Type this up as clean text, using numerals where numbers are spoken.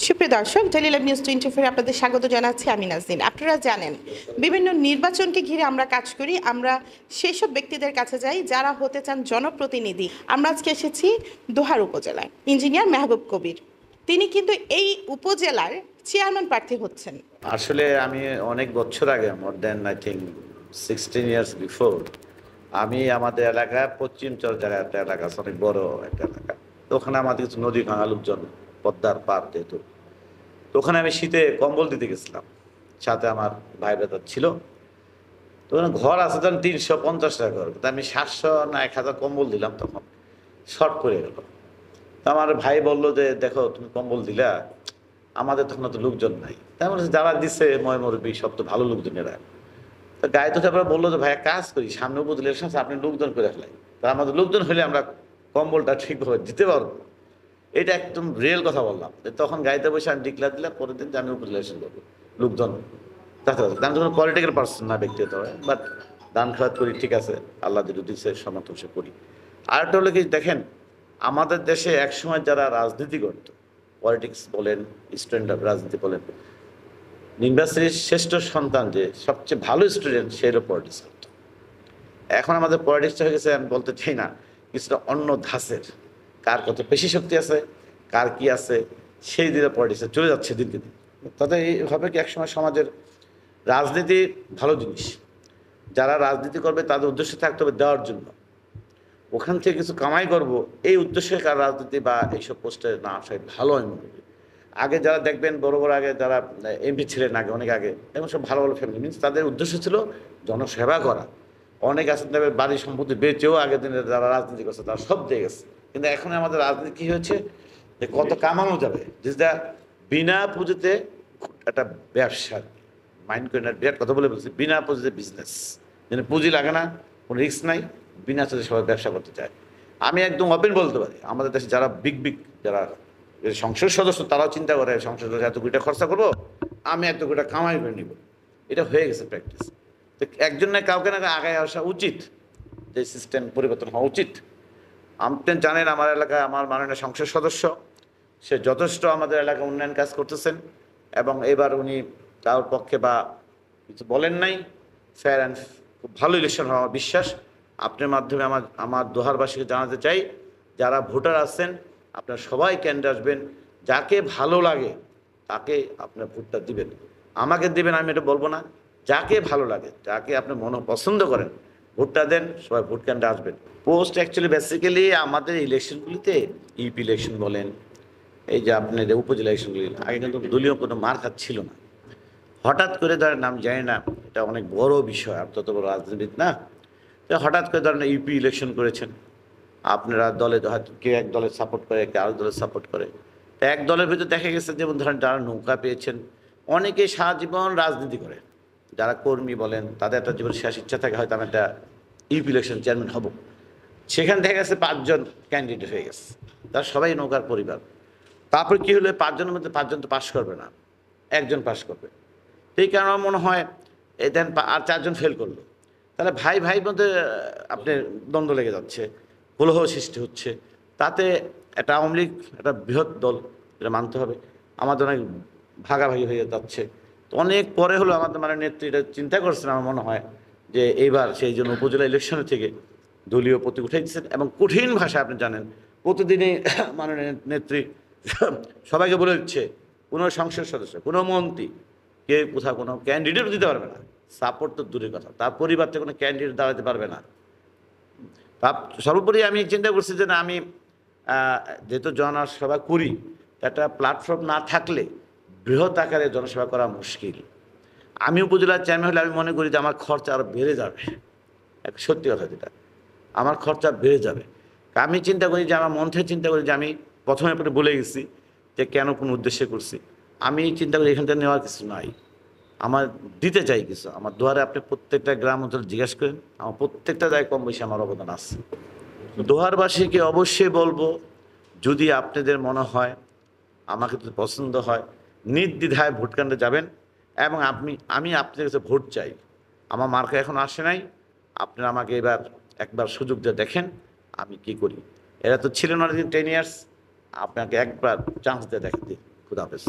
সুপ্রিয় দর্শক, daily live news 24 আপনাদের স্বাগত জানাচ্ছি আমি নাজনীন। আপনারা জানেন বিভিন্ন নির্বাচনকে ঘিরে আমরা কাজ করি। আমরা সেই সব ব্যক্তিদের কাছে যাই যারা হতে চান জনপ্রতিনিধি। আমরা আজকে এসেছি দোহার উপজেলায়। ইঞ্জিনিয়ার মেহবুব কবির, তিনি কিন্তু এই উপজেলার চেয়ারম্যান প্রার্থী হচ্ছেন। আসলে আমি অনেক বছর আগে, more than I think 16 years before, আমি আমাদের এলাকায় পশ্চিম চর জায়গায় একটা এলাকা আছে, অনেক বড় একটা এলাকা। তো ওখানে আমাদের কিছু নদী ভাঙা লোকজন, পদ্মার পার যেহেতু, তো ওখানে আমি শীতে কম্বল দিতে গেছিলাম, সাথে আমার ভাই ব্রাদার ছিল। তো ওখানে ঘর আছে তখন 350 টাকা ঘর, তো আমি 700 না 1000 কম্বল দিলাম, তখন শর্ট পড়ে গেল। তো আমার ভাই বললো যে দেখো তুমি কম্বল দিলা, আমাদের তখন তো লোকজন নাই। তাই বলছে যারা দিচ্ছে ময়মরবি সব তো ভালো লোকজনেরা। তো গায়ে তো তারপরে বললো যে ভাইয়া কাজ করি, সামনে উপজেলা ইলেকশন আপনি লোকজন করে ফেলাই, তা আমাদের লোকজন হলে আমরা কম্বলটা ঠিকভাবে দিতে পারবো। এটা একদম রিয়েল কথা বললাম। তখন গাড়িতে বসে আমি ডিক্লার দিলাম পরের দিন যে আমি উপজেলা ইলেকশন করবো লোকজন। আমি তো কোনো পলিটিক্যাল পার্সন না, ব্যক্তিগত হয়, বাট দান খাত করি, ঠিক আছে, আল্লাহ যেটা দিচ্ছে সমর্থন সে করি। আরেকটা হলো কি, দেখেন আমাদের দেশে একসময় যারা রাজনীতি করতো, পলিটিক্স বলেন, স্টুডেন্ট রাজনীতি বলেন, ইউনিভার্সিটির শ্রেষ্ঠ সন্তান যে সবচেয়ে ভালো স্টুডেন্ট, সে হলো পলিটিক্স করতো। এখন আমাদের পলিটিক্সটা হয়ে গেছে, আমি বলতে চাই না, কিছুটা অন্য ধাঁচের, কার কত পেশি শক্তি আছে, কার কি আছে, সেই দিকে পলিটিক্সে চলে যাচ্ছে দিনকে দিন। তাতে এইভাবে কি একসময় সমাজের রাজনীতি ভালো জিনিস, যারা রাজনীতি করবে তাদের উদ্দেশ্য থাকতে হবে দেওয়ার জন্য, ওখান থেকে কিছু কামাই করব, এই উদ্দেশ্যে কার রাজনীতি বা এইসব পোস্টে না আসাই ভালো আমি মনে করি। আগে যারা দেখবেন বড় বড়, আগে যারা এমপি ছিলেন আগে, অনেক আগে, এবং সব ভালো ভালো ফ্যামিলি, মিনস তাদের উদ্দেশ্য ছিল জনসেবা করা। অনেক আছেন তাদের বাড়ি সম্পত্তি বেচেও আগের দিনে যারা রাজনীতি করছে তারা সব দিয়ে গেছে। কিন্তু এখন আমাদের রাজনীতি কী হয়েছে, যে কত কামানো যাবে, যেটা বিনা পুঁজিতে একটা ব্যবসা, মাইন্ড করে না, বিরাট কথা বলে বলছি, বিনা পুঁজিতে বিজনেস, যেন পুঁজি লাগে না, কোনো রিস্ক নাই, বিনা চাষে সবাই ব্যবসা করতে চায়। আমি একদম ওপেন বলতে পারি, আমাদের দেশে যারা বিগ যারা সংসদ সদস্য, তারাও চিন্তা করে সংসদ সদস্য এত কোটি খরচা করবো, আমি এত কোটি কামাই করে নিব। এটা হয়ে গেছে প্র্যাকটিস। তো একজন না কাউকে না আগায় আসা উচিত, যে সিস্টেম পরিবর্তন হওয়া উচিত। আপনি জানেন আমার এলাকায় আমার মাননীয় সংসদ সদস্য, সে যথেষ্ট আমাদের এলাকায় উন্নয়ন কাজ করতেছেন, এবং এবার উনি কারোর পক্ষে বা কিছু বলেন নাই, ফেয়ার অ্যান্ড খুব ভালো ইলেকশন হওয়া আমার বিশ্বাস। আপনার মাধ্যমে আমার দোহারবাসীকে জানাতে চাই, যারা ভোটার আছেন আপনারা সবাই কেন্দ্রে আসবেন, যাকে ভালো লাগে তাকে আপনার ভোটটা দিবেন, আমাকে দিবেন আমি এটা বলবো না, যাকে ভালো লাগে, যাকে আপনি মনে পছন্দ করেন ভোটটা দেন, সবাই ভোট কেন্দ্রে আসবেন। পোস্ট অ্যাকচুয়ালি বেসিক্যালি আমাদের ইলেকশনগুলিতে, ইউপি ইলেকশন বলেন, এই যে আপনার উপজেলা ইলেকশনগুলি, আগে কিন্তু দলীয় কোনো মার খাচ্ছিল না। হঠাৎ করে ধরেন, আমি জানি না, এটা অনেক বড় বিষয়, আর তত বড় রাজনীতিবিদ না, তো হঠাৎ করে ধরেন ইউপি ইলেকশন করেছেন, আপনারা দলে হয়তো কেউ এক দলের সাপোর্ট করে, কেউ আরেক দলের সাপোর্ট করে। তো এক দলের ভিতরে দেখা গেছে, যেমন ধরেন যারা নৌকা পেয়েছেন, অনেকে সারা জীবন রাজনীতি করে, যারা কর্মী বলেন, তাদের একটা জীবন শেষ ইচ্ছা থাকে, হয়তো আমি একটা ইউপি ইলেকশন চেয়ারম্যান হব। সেখানে দেখা গেছে 5 জন ক্যান্ডিডেট হয়ে গেছে, তারা সবাই নৌকার পরিবার। তারপর কি হলো, 5 জনের মধ্যে 5 জন তো পাশ করবে না, একজন পাশ করবে। এই কারণে আমার মনে হয় এই দেন আর 4 জন ফেল করলো, তাহলে ভাই ভাইয়ের মধ্যে আপনার দ্বন্দ্ব লেগে যাচ্ছে, কলহ সৃষ্টি হচ্ছে। তাতে একটা আওয়ামী লীগ একটা বৃহৎ দল, এটা মানতে হবে, আমাদের অনেক ভাগাভাগি হয়ে যাচ্ছে। তো অনেক পরে হলো আমাদের মানে নেত্রী এটা চিন্তা করছেন, আমার মনে হয় যে এইবার সেই জন্য উপজেলা ইলেকশনের থেকে দলীয় প্রতীক উঠে দিচ্ছেন, এবং কঠিন ভাষায় আপনি জানেন প্রতিদিনই মাননীয় নেত্রী সবাইকে বলে দিচ্ছে, কোনো সংসদ সদস্য, কোনো মন্ত্রী, কেউ কোথাও কোনো ক্যান্ডিডেটও দিতে পারবে না, সাপোর্ট তো দূরের কথা, তার পরিবার থেকে কোনো ক্যান্ডিডেট দাঁড়াতে পারবে না। তা সর্বোপরি আমি চিন্তা করছি যে না, আমি যেহেতু জনসেবা করি, একটা প্ল্যাটফর্ম না থাকলে বৃহৎ আকারে জনসেবা করা মুশকিল। আমি উপজেলার চেয়ারম্যান হলে আমি মনে করি যে আমার খরচা আরও বেড়ে যাবে, এক সত্যি কথা যেটা, আমার খরচা বেড়ে যাবে। আমি চিন্তা করি যে, আমার মন থেকে চিন্তা করি যে, আমি প্রথমে আপনি বলে গেছি যে কেন কোন উদ্দেশ্যে করছি, আমি চিন্তা করি এখান থেকে নেওয়ার কিছু নাই, আমার দিতে চাই কিছু। আমার দুয়ারে আপনি প্রত্যেকটা গ্রাম অঞ্চল জিজ্ঞেস করেন, আমার প্রত্যেকটা জায়গায় কম বেশি আমার অবদান আছে। দোহারবাসীকে অবশ্যই বলবো, যদি আপনাদের মনে হয়, আমাকে যদি পছন্দ হয়, নির্দ্বিধায় ভোট কেন্দ্রে যাবেন, এবং আমি আপনাদের কাছে ভোট চাই। আমার মার্কা এখন আসে নাই, আপনারা আমাকে একবার সুযোগ দিয়ে দেখেন আমি কি করি। এরা তো ছিলেন অনেকদিন 10 ইয়ার্স, আপনাকে একবার চান্স দিয়ে দেখতে। খুদাহাফেজ।